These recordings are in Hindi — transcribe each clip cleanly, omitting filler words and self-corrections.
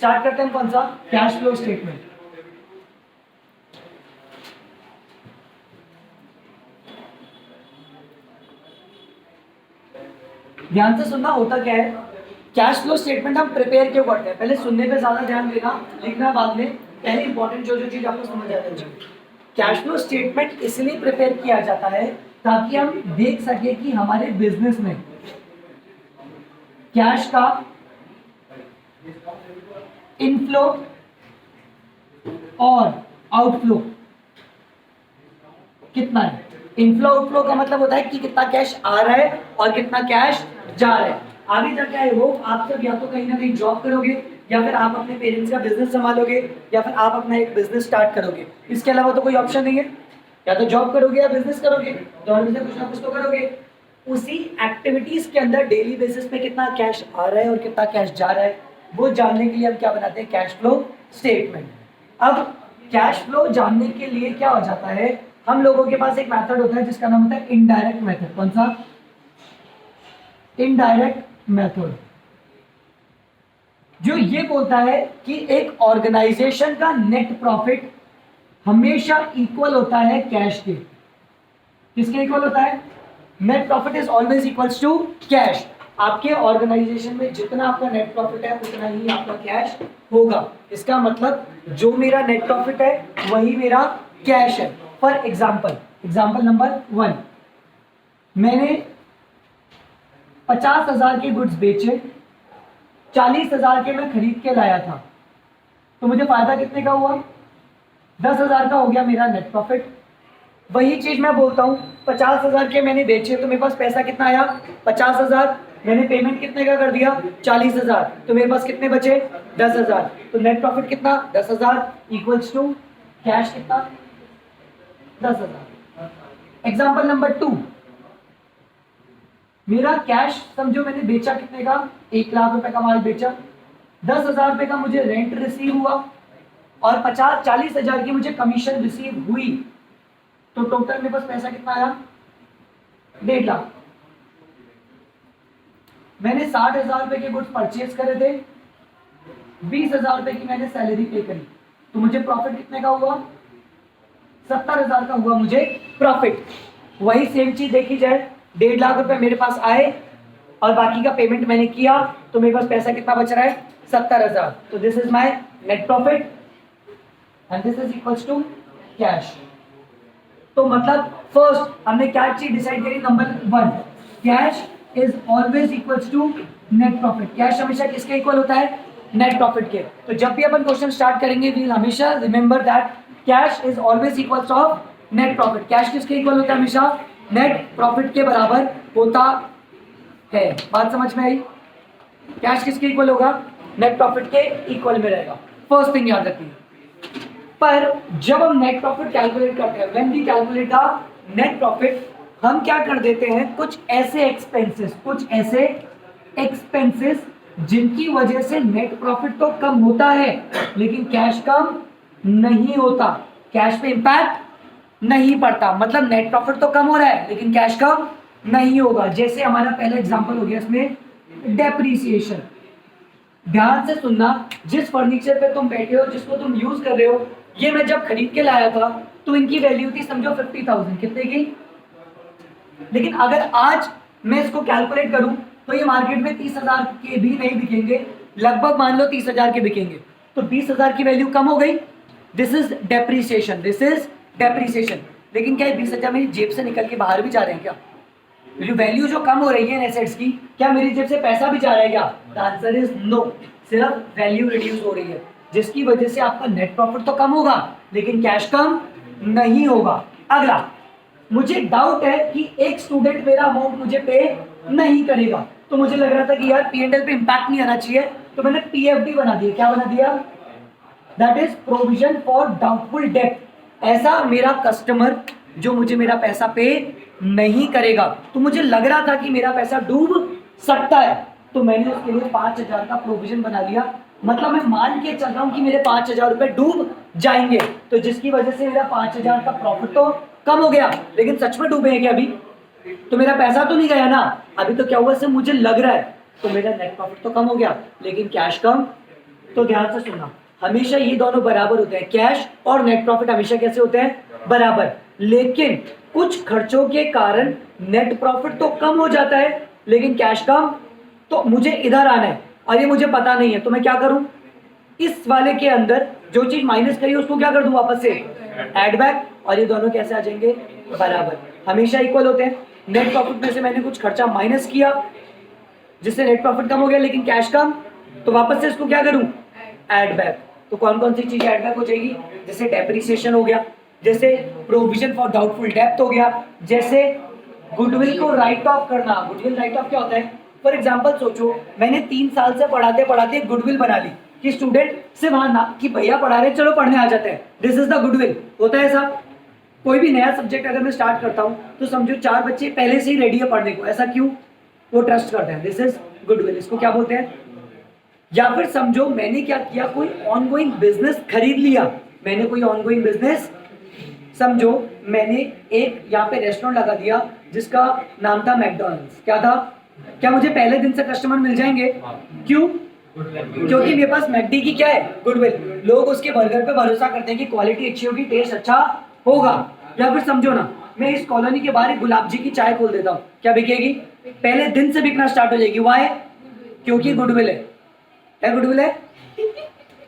स्टार्ट करते हैं कौन सा, कैश फ्लो स्टेटमेंट। ध्यान से सुनना, होता क्या है, कैश फ्लो स्टेटमेंट हम प्रिपेयर क्यों करते हैं, पहले सुनने पे ज्यादा ध्यान देना, लिखना बाद में, पहले इंपॉर्टेंट जो चीज आपको समझ आना चाहिए। कैश फ्लो स्टेटमेंट इसलिए प्रिपेयर किया जाता है ताकि हम देख सके कि हमारे बिजनेस में कैश का इनफ्लो और आउटफ्लो कितना है। इनफ्लो आउटफ्लो का मतलब होता है कि कितना कैश आ रहा है और कितना कैश जा रहा है। आगे जाके आई होप आप सब या तो कहीं ना कहीं जॉब करोगे या फिर आप अपने पेरेंट्स का बिजनेस संभालोगे या फिर आप अपना एक बिजनेस स्टार्ट करोगे, इसके अलावा तो कोई ऑप्शन नहीं है। या तो जॉब करोगे या बिजनेस करोगे, दोनों में से कुछ ना कुछ तो करोगे। उसी एक्टिविटीज के अंदर डेली बेसिस पे कितना कैश आ रहा है और कितना कैश जा रहा है वो जानने के लिए हम क्या बनाते हैं, कैश फ्लो स्टेटमेंट। अब कैश फ्लो जानने के लिए क्या हो जाता है, हम लोगों के पास एक मेथड होता है जिसका नाम होता है इनडायरेक्ट मेथड। कौन सा, इनडायरेक्ट मेथड, जो ये बोलता है कि एक ऑर्गेनाइजेशन का नेट प्रॉफिट हमेशा इक्वल होता है कैश के। किसके इक्वल होता है, net profit is always equals to cash. आपके ऑर्गेनाइजेशन में जितना आपका नेट प्रॉफिट है उतना ही आपका कैश होगा। इसका मतलब जो मेरा नेट प्रॉफिट है वही मेरा कैश है। फॉर एग्जाम्पल, एग्जाम्पल नंबर 1, मैंने 50,000 के गुड्स बेचे, 40,000 के मैं खरीद के लाया था, तो मुझे फायदा कितने का हुआ, 10,000 का हो गया मेरा नेट प्रॉफिट। वही चीज मैं बोलता हूँ 50,000 के मैंने बेचे तो मेरे पास पैसा कितना आया, 50,000, मैंने पेमेंट कितने का कर दिया, 40,000, तो मेरे पास कितने बचे, 10,000, तो नेट प्रॉफिट कितना, 10,000 इक्वल्स टू कैश कितना, 10,000। एग्जाम्पल नंबर 2, मेरा कैश समझो मैंने बेचा कितने का, 1 लाख रुपए का माल बेचा, 10,000 रुपए का मुझे रेंट रिसीव हुआ और 40,000 की मुझे कमीशन रिसीव हुई, तो टोटल मेरे पास पैसा कितना आया, 1.5 लाख। मैंने 60,000 रुपए के गुड्स परचेज करे थे, 20,000 रुपए की मैंने सैलरी पे करी, तो मुझे प्रॉफिट कितने का हुआ, 70,000 का हुआ मुझे प्रॉफिट। वही सेम चीज देखी जाए, 1.5 लाख रुपए मेरे पास आए और बाकी का पेमेंट मैंने किया, तो मेरे पास पैसा कितना बच रहा है, 70,000। तो this is my net profit and this is equals to cash. तो मतलब फर्स्ट हमने क्या चीज डिसाइड करी, number 1, cash is always equals to net profit. Cash हमेशा किसके इक्वल होता है, नेट प्रॉफिट के। तो जब भी अपन क्वेश्चन स्टार्ट करेंगे वी विल हमेशा remember that cash is always equals of net profit. Cash किसके इक्वल होता है, हमेशा नेट प्रॉफिट के बराबर होता है। बात समझ में आई, कैश किसके इक्वल होगा, नेट प्रॉफिट के इक्वल में रहेगा। फर्स्ट थिंग याद रखिए। पर जब हम नेट प्रॉफिट कैलकुलेट करते हैं, when we calculate the net profit, हम क्या कर देते हैं, कुछ ऐसे एक्सपेंसेस जिनकी वजह से नेट प्रॉफिट तो कम होता है लेकिन कैश कम नहीं होता, कैश पे इंपैक्ट नहीं पड़ता। मतलब नेट प्रॉफिट तो कम हो रहा है लेकिन कैश कम नहीं होगा। जैसे हमारा पहला एग्जांपल हो गया इसमें डेप्रिसिएशन। ध्यान से सुनना, जिस फर्नीचर पे तुम बैठे हो, जिसको तुम यूज कर रहे हो, ये मैं जब खरीद के लाया था तो इनकी वैल्यू थी समझो 50,000, कितने की, लेकिन अगर आज मैं इसको कैलकुलेट करूं तो ये मार्केट में 30,000 के भी नहीं बिकेंगे, लगभग मान लो 30,000 के बिकेंगे, तो 20,000 की वैल्यू कम हो गई। This is depreciation, this is depreciation. लेकिन क्या 20,000 मेरी जेब से निकल के बाहर भी जा रहे हैं क्या, जो वैल्यू जो कम हो रही है एसेट्स की, क्या मेरी जेब से पैसा भी जा रहा है क्या, द आंसर इज नो, सिर्फ वैल्यू रिड्यूस हो रही है, जिसकी वजह से आपका नेट प्रॉफिट तो कम होगा लेकिन कैश कम नहीं होगा। अगला, मुझे डाउट है कि एक स्टूडेंट मेरा अमाउंट मुझे पे नहीं करेगा, तो मुझे लग रहा था कि यार P&L पे इंपैक्ट नहीं आना चाहिए, तो मैंने PFD बना दिया। क्या बना दिया, that is provision for doubtful debt. ऐसा मेरा कस्टमर जो मुझे मेरा पैसा पे नहीं करेगा, तो मुझे लग रहा था कि मेरा पैसा डूब सकता है, तो मैंने उसके लिए 5,000 का प्रोविजन बना लिया। मतलब मैं मान के चल रहा हूं कि मेरे 5,000 रुपए डूब जाएंगे, तो जिसकी वजह से मेरा 5,000 का प्रॉफिट तो कम हो गया, लेकिन सच में डूबे हैं क्या अभी, तो मेरा पैसा तो नहीं गया ना, अभी तो क्या हुआ, सिर्फ मुझे लग रहा है, तो मेरा नेट प्रॉफिट तो कम हो गया लेकिन कैश कम तो ध्यान से सुनना, हमेशा ये दोनों बराबर होते हैं, कैश और नेट प्रॉफिट हमेशा कैसे होते हैं, बराबर। लेकिन कुछ खर्चों के कारण नेट प्रॉफिट तो कम हो जाता है लेकिन कैश कम। तो मुझे इधर आना है और ये मुझे पता नहीं है, तो मैं क्या करूं, इस वाले के अंदर जो चीज माइनस करी उसको क्या कर दूं, वापस से ऐड बैक, और ये दोनों कैसे आ जाएंगे, बराबर, हमेशा इक्वल होते हैं। नेट प्रॉफिट में से मैंने कुछ खर्चा माइनस किया जिससे नेट प्रॉफिट कम हो गया लेकिन कैश कम, तो वापस से इसको क्या करूं, ऐड बैक। तो कौन कौन सी चीज ऐड बैक हो जाएगी, जैसे डेप्रिसिएशन हो गया, जैसे प्रोविजन फॉर डाउटफुल डेप्थ हो गया, जैसे गुडविल को राइट ऑफ करना। गुडविल राइट ऑफ क्या होता है, फॉर एग्जाम्पल सोचो मैंने 3 साल से पढ़ाते पढ़ाते गुडविल बना ली कि स्टूडेंट से वहां ना कि भैया पढ़ा रहे चलो पढ़ने आ जाते हैं, दिस इज द गुडविल। होता है ऐसा, कोई भी नया सब्जेक्ट अगर मैं स्टार्ट करता हूं तो समझो 4 बच्चे पहले से ही रेडी है पढ़ने को, ऐसा क्यों, वो ट्रस्ट करते हैं, दिस इज गुडविल, इसको क्या बोलते हैं। या फिर समझो मैंने क्या किया, कोई ऑनगोइंग बिजनेस खरीद लिया, मैंने कोई ऑनगोइंग बिजनेस, समझो मैंने एक यहाँ पे रेस्टोरेंट लगा दिया जिसका नाम था मैकडॉनल्ड्स, क्या था, क्या मुझे पहले दिन से कस्टमर मिल जाएंगे, क्यों, क्योंकि मेरे पास मैकडी की क्या है, गुडविल, लोग उसके बर्गर पे भरोसा करते हैं कि क्वालिटी अच्छी होगी, टेस्ट अच्छा होगा। या फिर समझो ना मैं इस कॉलोनी के बाहर गुलाब जी की चाय खोल देता हूँ, क्या बिकेगी, पहले दिन से बिकना स्टार्ट हो जाएगी, वाई, क्योंकि गुडविल है गुडविल है,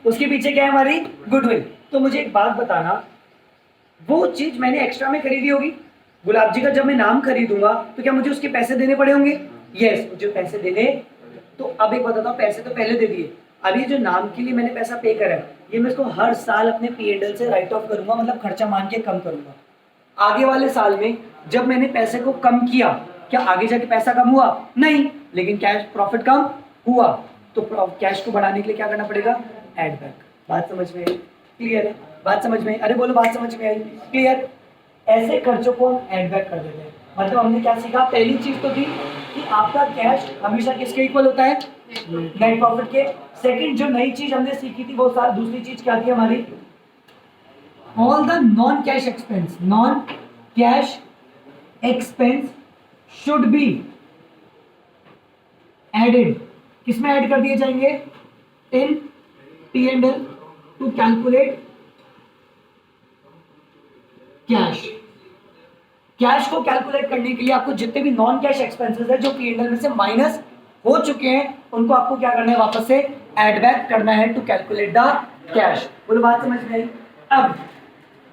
उसके पीछे क्या है, हमारी गुडविल। तो मुझे एक बात बताना, वो चीज मैंने एक्स्ट्रा में खरीदी होगी, गुलाब जी का जब मैं नाम खरीदूंगा तो क्या मुझे उसके पैसे देने पड़े होंगे, यस, मुझे पैसे देने। तो अब एक बताता हूँ, पैसे तो पहले दे दिए, अभी जो नाम के लिए मैंने पैसा पे करा है ये मैं इसको हर साल अपने P&L से राइट ऑफ करूंगा, मतलब खर्चा मान के कम करूंगा। आगे वाले साल में जब मैंने पैसे को कम किया, क्या आगे जाके पैसा कम हुआ, नहीं, लेकिन कैश प्रॉफिट कम हुआ, तो कैश को बढ़ाने के लिए क्या करना पड़ेगा, ऐड बैक। बात समझ में आई, क्लियर है, बात समझ में आई, अरे बोलो बात समझ में आई, क्लियर। ऐसे खर्चों को हम ऐड बैक कर देते हैं। मतलब हमने क्या सीखा, पहली चीज तो थी कि आपका कैश हमेशा किसके इक्वल होता है, नेट प्रॉफिट के। सेकंड जो नई चीज हमने सीखी थी वो दूसरी चीज क्या थी हमारी, all the non cash expense, non cash expense should be added, किसमें ऐड कर दिए जाएंगे, in P&L to calculate cash. Cash को कैलकुलेट करने के लिए आपको जितने भी नॉन कैश एक्सपेंसेस है जो P&L में से माइनस हो चुके हैं उनको आपको क्या करना है, वापस से ऐड बैक करना है टू कैलकुलेट द कैश। बोलो बात समझ में आई। अब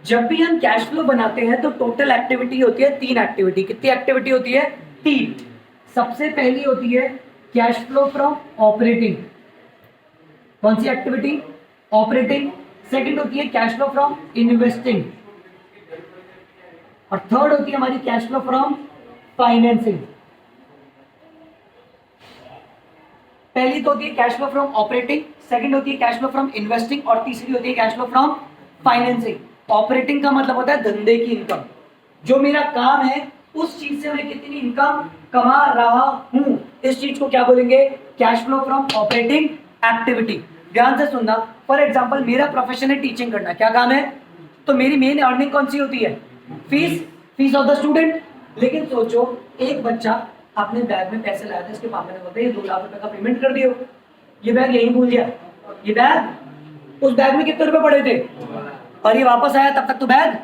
जब भी हम कैश फ्लो बनाते हैं तो टोटल एक्टिविटी होती है 3 एक्टिविटी, कितनी एक्टिविटी होती है, 3। सबसे पहली होती है कैश फ्लो फ्रॉम ऑपरेटिंग, कौन सी एक्टिविटी, ऑपरेटिंग। सेकंड होती है कैश फ्लो फ्रॉम इन्वेस्टिंग, और थर्ड होती है हमारी कैश फ्लो फ्रॉम फाइनेंसिंग। पहली तो होती है cash flow from operating, second होती है कैश फ्लो फ्रॉम इन्वेस्टिंग, और तीसरी होती है cash flow from financing. Operating का मतलब होता है धंधे की इनकम, जो मेरा काम है उस चीज से मैं कितनी इनकम कमा रहा हूं, इस चीज को क्या बोलेंगे, cash flow from operating activity. ध्यान से सुनना, फॉर एग्जांपल मेरा प्रोफेशन है टीचिंग करना, क्या काम है, तो मेरी मेन अर्निंग कौन सी होती है, फीस ऑफ द स्टूडेंट। लेकिन सोचो एक बच्चा अपने बैग में पैसे लाया था, इसके पापा ने बोला ये 2 लाख रुपए का पेमेंट कर दियो, ये बैग यहीं भूल गया, ये बैग, उस बैग में कितने रुपए पड़े थे, और ये वापस आया तब तक तो बैग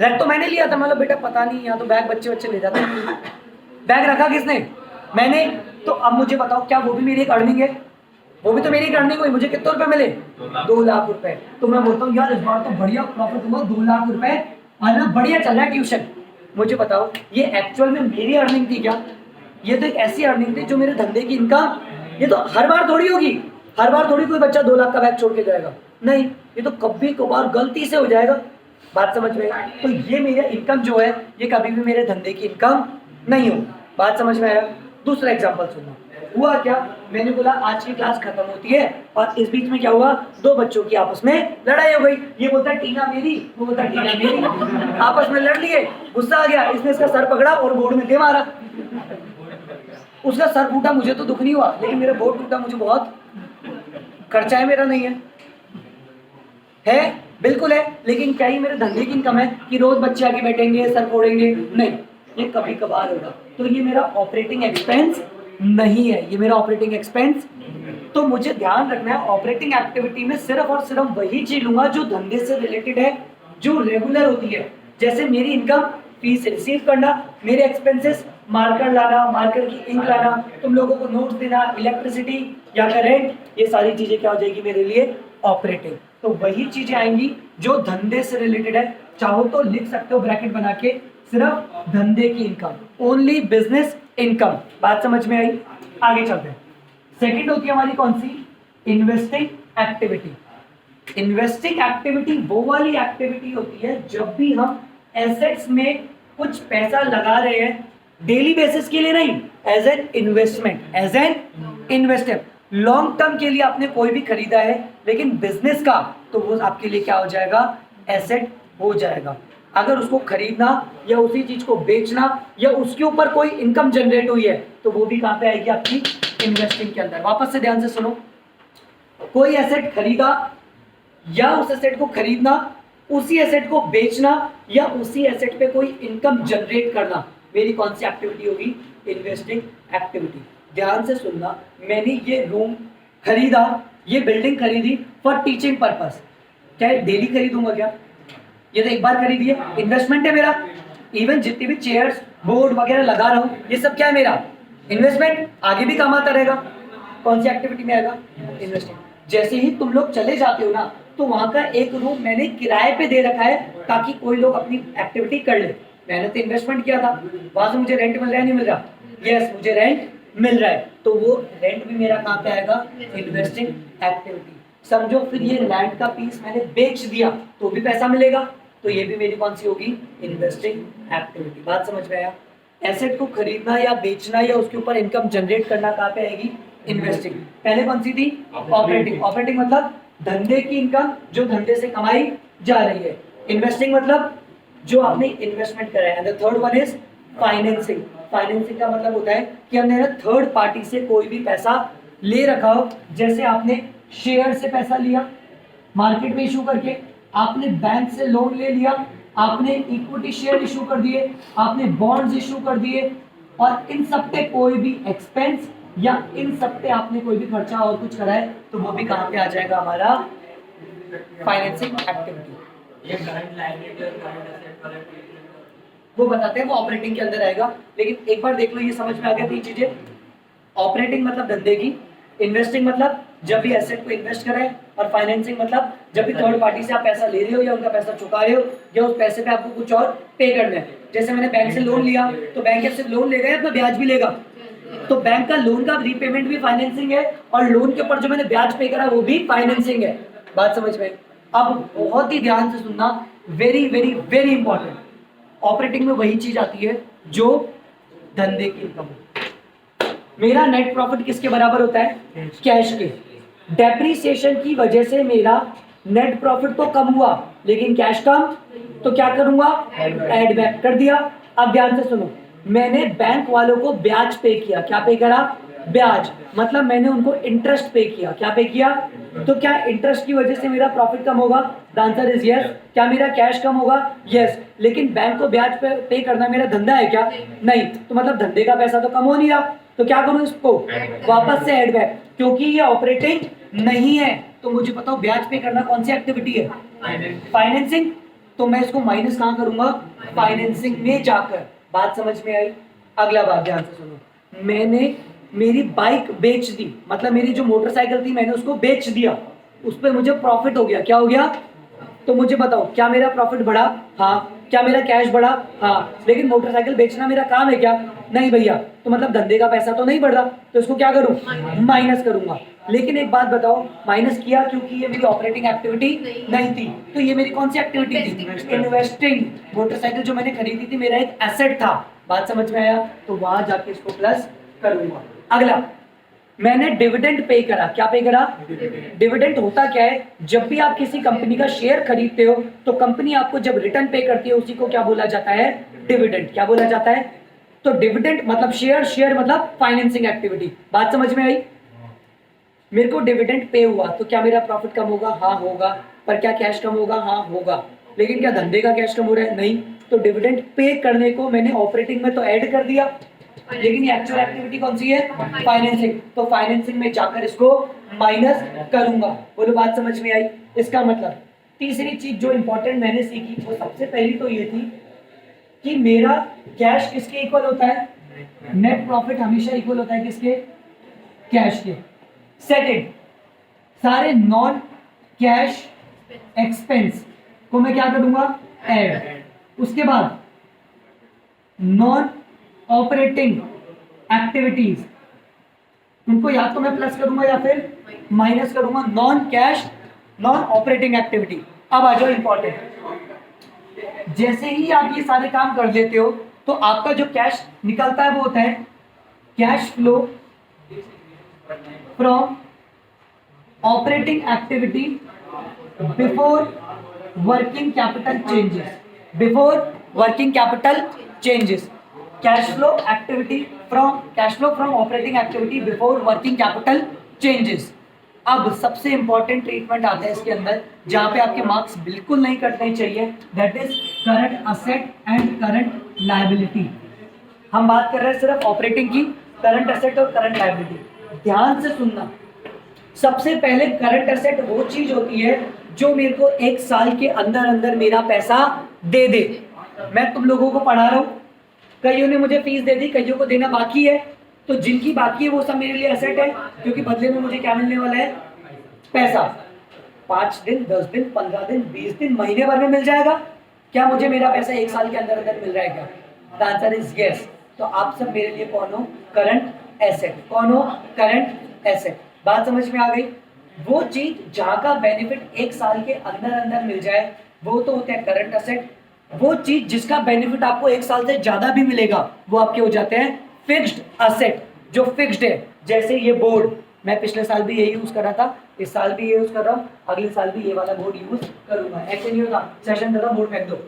रख तो मैंने लिया था, मतलब बेटा पता नहीं यहाँ तो बैग बच्चे ले जाते हैं, बैग रखा किसने, मैंने। तो अब मुझे बताओ क्या वो भी मेरी एक अर्निंग है, वो भी तो मेरी अर्निंग हुई, मुझे कितने रुपए मिले, 2 लाख रुपए। तो मैं बोलता हूँ यार इस बार तो बढ़िया प्रॉफिट हुआ, 2 लाख रुपए, और ना बढ़िया चल रहा है ट्यूशन। मुझे बताओ ये एक्चुअल में मेरी अर्निंग थी क्या, ये तो एक ऐसी अर्निंग थी जो मेरे धंधे की इनकम, ये तो हर बार थोड़ी होगी, हर बार थोड़ी कोई बच्चा 2 लाख का बैग छोड़ के जाएगा, नहीं, ये तो कभी कभार गलती से हो जाएगा। बात समझ में आई। तो ये मेरा इनकम जो है ये कभी भी मेरे धंधे की इनकम नहीं हो। बात समझ में आया। दूसरा एग्जांपल सुनो, हुआ क्या, मैंने बोला आज की क्लास खत्म होती है और इस बीच में क्या हुआ, 2 बच्चों की आपस में लड़ाई हो गई, ये बोलता है टीना मेरी, वो बोलता है टीना मेरी, आपस में लड़ लिए, गुस्सा आ गया, इसने इसका सर पकड़ा और बोर्ड में दे मारा, उसका सर फूटा, मुझे तो दुख नहीं हुआ, लेकिन मेरा बोर्ड टूटा, मुझे बहुत खर्चा है, मेरा नहीं है बिल्कुल है, लेकिन क्या ही मेरे धंधे की इनकम है कि रोज बच्चे आके बैठेंगे सर फोड़ेंगे, नहीं, ये कभी कभार होगा। तो ये मेरा ऑपरेटिंग एक्सपेंस नहीं है, ये मेरा ऑपरेटिंग एक्सपेंस तो मुझे ध्यान रखना है ऑपरेटिंग एक्टिविटी में सिर्फ और सिर्फ वही चीज लूंगा जो धंधे से रिलेटेड है, जो रेगुलर होती है। जैसे मेरी इनकम फीस रिसीव करना, मेरे एक्सपेंसेस मार्कर लाना, मार्कर की इंक लाना, तुम लोगों को नोट्स देना, इलेक्ट्रिसिटी या करेंट, ये सारी चीजें क्या हो जाएगी मेरे लिए ऑपरेटिंग। तो वही चीजें आएंगी जो धंधे से रिलेटेड है। चाहो तो लिख सकते हो ब्रैकेट बना के, सिर्फ धंधे की इनकम, ओनली बिजनेस इनकम। बात समझ में आई? आगे चलते हैं। सेकंड होती है हमारी कौन सी? Investing activity. इन्वेस्टिंग एक्टिविटी वो वाली एक्टिविटी होती है जब भी हम एसेट्स में कुछ पैसा लगा रहे हैं, डेली बेसिस के लिए नहीं, as an investment, as an investment. Long term के लिए आपने कोई भी खरीदा है, लेकिन बिजनेस का, तो वो आपके लिए क्या हो जाएगा? एसेट हो जाएगा। अगर उसको खरीदना या उसी चीज को बेचना या उसके ऊपर कोई इनकम जनरेट हुई है, तो वो भी कहां पे आएगी? आपकी इन्वेस्टिंग के अंदर। वापस से ध्यान से सुनो, कोई एसेट खरीदा या उस एसेट को खरीदना, उसी एसेट को बेचना या उसी एसेट पे कोई इनकम जनरेट करना, मेरी कौन सी एक्टिविटी होगी? Investing activity. ध्यान से सुनना, मैंने ये रूम खरीदा, ये बिल्डिंग खरीदी फॉर टीचिंग पर्पस। क्या डेली खरीदूंगा क्या? ये तो एक बार खरीदी है, इन्वेस्टमेंट है मेरा। इवन जितनी भी चेयर्स, बोर्ड वगैरह लगा रहा हूँ, ये सब क्या है? मेरा इन्वेस्टमेंट, आगे भी काम आता रहेगा। कौन सी एक्टिविटी में आएगा? इन्वेस्टमेंट। जैसे ही तुम लोग चले जाते हो ना, तो वहां का एक रूम मैंने किराए पे दे रखा है ताकि कोई लोग अपनी एक्टिविटी कर ले। मैंने तो इन्वेस्टमेंट किया था, वहां से मुझे रेंट मिल रहा है नहीं मिल रहा? यस, मुझे रेंट मिल रहा है, तो वो रेंट भी मेरा कहाँ पे आएगा? Investing activity. समझो फिर ये लैंड का पीस मैंने बेच दिया तो भी पैसा मिलेगा, तो ये भी मेरी कौन सी होगी? Investing activity. बात समझ में आया? एसेट को खरीदना या बेचना या उसके ऊपर इनकम जनरेट करना कहाँ पे आएगी? इन्वेस्टिंग। पहले कौन सी थी? ऑपरेटिंग। ऑपरेटिंग मतलब धंधे की इनकम जो धंधे से कमाई जा रही है। इन्वेस्टिंग मतलब जो आपने इन्वेस्टमेंट करा है। Third one is financing. Financing का मतलब होता है कि हमने थर्ड पार्टी से कोई भी पैसा ले रखा हो, जैसे आपने शेयर से पैसा लिया मार्केट में इशू करके, आपने बैंक से लोन ले लिया, आपने इक्विटी शेयर इशू कर दिए, आपने बॉन्ड्स इशू कर दिए, और इन सब पे कोई भी एक्सपेंस या इन सब पे आपने कोई भी खर्चा और कुछ करा है, तो वो भी कहाँ पे आ जाएगा? हमारा फाइनेंसिंग एक्टिविटी। वो बताते हैं, वो ऑपरेटिंग के अंदर आएगा। लेकिन एक बार देख लो, ये समझ में आ गया थी चीजें। ऑपरेटिंग मतलब धंधे की, इन्वेस्टिंग मतलब जब भी एसेट को इन्वेस्ट करें, और फाइनेंसिंग मतलब जब भी थर्ड पार्टी से आप पैसा ले रहे हो या उनका पैसा चुका रहे हो या उस पैसे पे आपको कुछ और पे करना है। जैसे मैंने बैंक से लोन लिया, तो बैंक सिर्फ लोन लेगा या तो ब्याज भी लेगा? तो बैंक का लोन का रीपेमेंट भी फाइनेंसिंग है, और लोन के ऊपर जो मैंने ब्याज पे करा वो भी फाइनेंसिंग है। बात समझ में? अब बहुत ही ध्यान से सुनना, very very very important. Operating में वही चीज आती है जो धंधे की इनकम। मेरा नेट प्रॉफिट किसके बराबर होता है? कैश के। डेप्रीसिएशन की वजह से मेरा नेट प्रॉफिट तो कम हुआ, लेकिन कैश कम, तो क्या करूंगा? ऐड बैक कर दिया। अब ध्यान से सुनो, मैंने बैंक वालों को ब्याज पे किया। क्या पे करा? ब्याज। मतलब मैंने उनको इंटरेस्ट पे किया। क्या पे किया? तो क्या इंटरेस्ट की वजह से मेरा प्रॉफिट कम होगा? The answer is yes. क्या मेरा कैश कम होगा? यस। लेकिन बैंक को ब्याज पे करना मेरा धंधा है क्या? नहीं। तो मतलब धंधे का पैसा तो कम हो नहीं रहा, तो क्या करूं? इसको वापस से ऐड बैक, क्योंकि ये ऑपरेटिंग नहीं है। तो मुझे बताओ, ब्याज पे करना कौन सी एक्टिविटी है? फाइनेंसिंग। तो मैं इसको माइनस कहां करूंगा? फाइनेंसिंग में जाकर। बात समझ में आई? अगला बात ध्यान से सुनो, मैंने मेरी बाइक बेच दी, मतलब मेरी जो मोटरसाइकिल थी मैंने उसको बेच दिया, उस पर मुझे प्रॉफिट हो गया। क्या हो गया? तो मुझे बताओ, क्या मेरा प्रॉफिट बढ़ा? हाँ। क्या मेरा कैश बढ़ा? हाँ। लेकिन मोटरसाइकिल बेचना मेरा काम है क्या? नहीं भैया। तो मतलब धंधे का पैसा तो नहीं बढ़ रहा, तो इसको क्या करूं? माइनस करूंगा। लेकिन एक बात बताओ, माइनस किया क्योंकि ये मेरी ऑपरेटिंग एक्टिविटी नहीं थी, तो ये मेरी कौन सी एक्टिविटी थी? इन्वेस्टिंग। मोटरसाइकिल जो मैंने खरीदी थी मेरा एक एसेट था। बात समझ में आया? तो वहां जाके इसको प्लस करूंगा। अगला, मैंने डिविडेंड पे करा। क्या पे करा? डिविडेंड होता क्या है? जब भी आप किसी कंपनी का शेयर खरीदते हो, तो कंपनी आपको जब रिटर्न पे करती है, उसी को क्या बोला जाता है? डिविडेंड। क्या बोला जाता है? तो डिविडेंड मतलब शेयर, शेयर मतलब फाइनेंसिंग एक्टिविटी। बात समझ में आई? मेरे को डिविडेंड पे हुआ, तो क्या मेरा प्रॉफिट कम होगा? हाँ होगा। पर क्या कैश कम होगा? हाँ होगा। लेकिन क्या धंधे का कैश कम हो रहा है? नहीं। तो डिविडेंड पे करने को मैंने ऑपरेटिंग में तो ऐड कर दिया, लेकिन ये एक्चुअल एक्टिविटी कौन सी है? फाइनेंसिंग। तो फाइनेंसिंग में जाकर इसको माइनस करूंगा। बोलो बात समझ में आई? इसका मतलब तीसरी चीज जो इंपॉर्टेंट मैंने सीखी वो सबसे पहली तो ये थी कि मेरा कैश किसके इक्वल होता है? नेट प्रॉफिट हमेशा इक्वल होता है किसके? कैश के। सेकंड, सारे नॉन कैश एक्सपेंस को मैं क्या करूंगा? ऐड। उसके बाद नॉन ऑपरेटिंग एक्टिविटीज उनको या तो मैं प्लस करूंगा या फिर माइनस करूंगा। Non cash non operating activity. अब आ जाओ इंपॉर्टेंट, जैसे ही आप ये सारे काम कर लेते हो तो आपका जो कैश निकलता है वो होता है cash flow from operating activity before working capital changes. Before working capital changes, cash flow from operating activity before working capital changes. अब सबसे इंपॉर्टेंट ट्रीटमेंट आता है इसके अंदर जहां पे आपके मार्क्स बिल्कुल नहीं कटने चाहिए, that is current asset and current liability. हम बात कर रहे हैं सिर्फ ऑपरेटिंग की, करंट असेट और करंट लायबिलिटी। ध्यान से सुनना, सबसे पहले करंट असेट वो चीज होती है जो मेरे को एक साल के अंदर अंदर मेरा पैसा दे दे। मैं तुम लोगों को पढ़ा रहा हूं, कईयों ने मुझे फीस दे दी, कईयों को देना बाकी है, तो जिनकी बाकी है वो सब मेरे लिए एसेट है, क्योंकि बदले में मुझे क्या मिलने वाला है? पैसा। 5 दिन, 10 दिन, 15 दिन, 20 दिन, महीने भर में मिल जाएगा क्या? मुझे मेरा पैसा एक साल के अंदर अंदर मिल रहा है क्या? The answer is yes. तो आप सब मेरे लिए कौन हो? Current asset. कौन हो? Current asset. बात समझ में आ गई? वो चीज जहां का बेनिफिट एक साल के अंदर अंदर मिल जाए वो तो होते हैं करंट असेट। वो चीज जिसका बेनिफिट आपको एक साल से ज्यादा भी मिलेगा वो आपके हो जाते हैं फिक्स्ड असेट, जो फिक्स्ड है। जैसे ये बोर्ड, मैं पिछले साल भी यही यूज कर रहा था, इस साल भी ये यूज कर रहा हूँ, अगले साल भी ये वाला बोर्ड यूज करूंगा। ऐसे नहीं होगा सेशन दे रहा बोर्ड फेंक दो,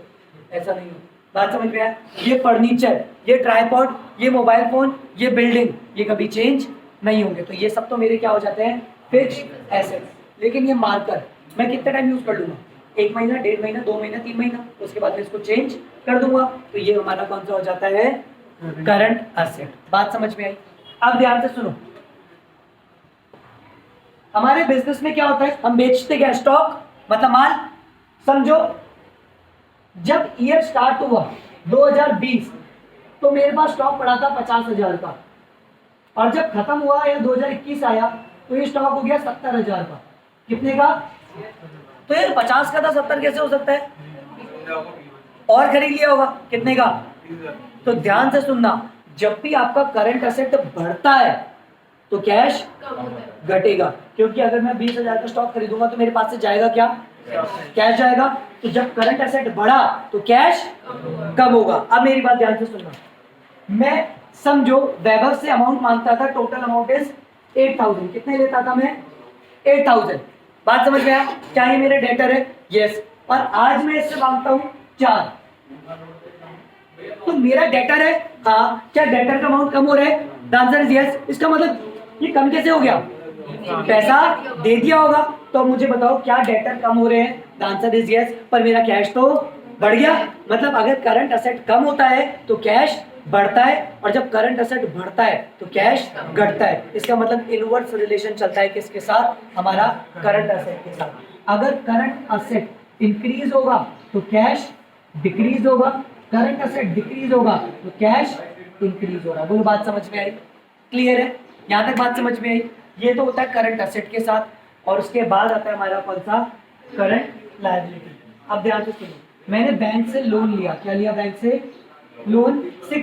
ऐसा नहीं हो। बात समझ में आया? ये फर्नीचर, ये ट्राइपॉड, ये मोबाइल फोन, ये बिल्डिंग, ये कभी चेंज नहीं होंगे। तो ये सब तो मेरे क्या हो जाते हैं? Fixed asset. लेकिन ये मार्कर मैं कितना टाइम यूज कर लूंगा? 1 महीना, 1.5 महीना, 2 महीना, 3 महीना, उसके बाद मैं इसको चेंज कर दूंगा। तो ये हमारा कौन सा हो जाता है? Current asset. बात समझ में आई? अब ध्यान से सुनो, हमारे बिजनेस में क्या होता है? हम बेचते क्या? स्टॉक, मतलब माल। समझो जब ईयर स्टार्ट हुआ 2020 तो मेरे पास स्टॉक पड़ा था 50,000 का, और जब खत्म हुआ या 2021 आया तो ये स्टॉक हो गया 70,000 का। कितने का? तो यार 50 का था 70 कैसे हो सकता है? और खरीद लिया होगा। कितने का? तो ध्यान से सुनना, जब भी आपका करंट असेट बढ़ता है तो कैश घटेगा, क्योंकि अगर मैं 20,000 का स्टॉक खरीदूंगा तो मेरे पास से जाएगा क्या? कैश जाएगा। तो जब करंट असेट बढ़ा तो कैश कम होगा। अब मेरी बात ध्यान से सुनना, मैं समझो वैभव से अमाउंट मांगता था, टोटल अमाउंट इज 8,000। कितने लेता था मैं? 8,000। बात समझ में आया? क्या ये मेरे डेटर है? यस। और आज मैं इससे मांगता हूं 4, तो मेरा डेटर है। हाँ, क्या डेटर का अमाउंट कम हो रहा है? The answer is yes. इसका मतलब ये कम कैसे हो गया? पैसा दे दिया होगा। तो मुझे बताओ क्या डेटर कम हो रहे हैं? The answer is yes. पर मेरा कैश तो बढ़ गया। मतलब अगर करंट असेट कम होता है तो कैश बढ़ता है, और जब करंट असेट बढ़ता है तो कैश घटता है। इसका मतलब इनवर्स रिलेशन चलता है किसके साथ? हमारा करंट असेट के साथ। अगर करंट असेट इंक्रीज होगा तो कैश डिक्रीज होगा, करंट असेट डिक्रीज होगा तो कैश इंक्रीज होगा। बोलो बात समझ में आई? क्लियर है? यहां तक बात समझ में आई? ये तो होता है करंट असेट के साथ, और उसके बाद आता है हमारा कौन सा? Current liability. अब ध्यान से सुनो, मैंने बैंक से लोन लिया। क्या लिया? बैंक से लोन 6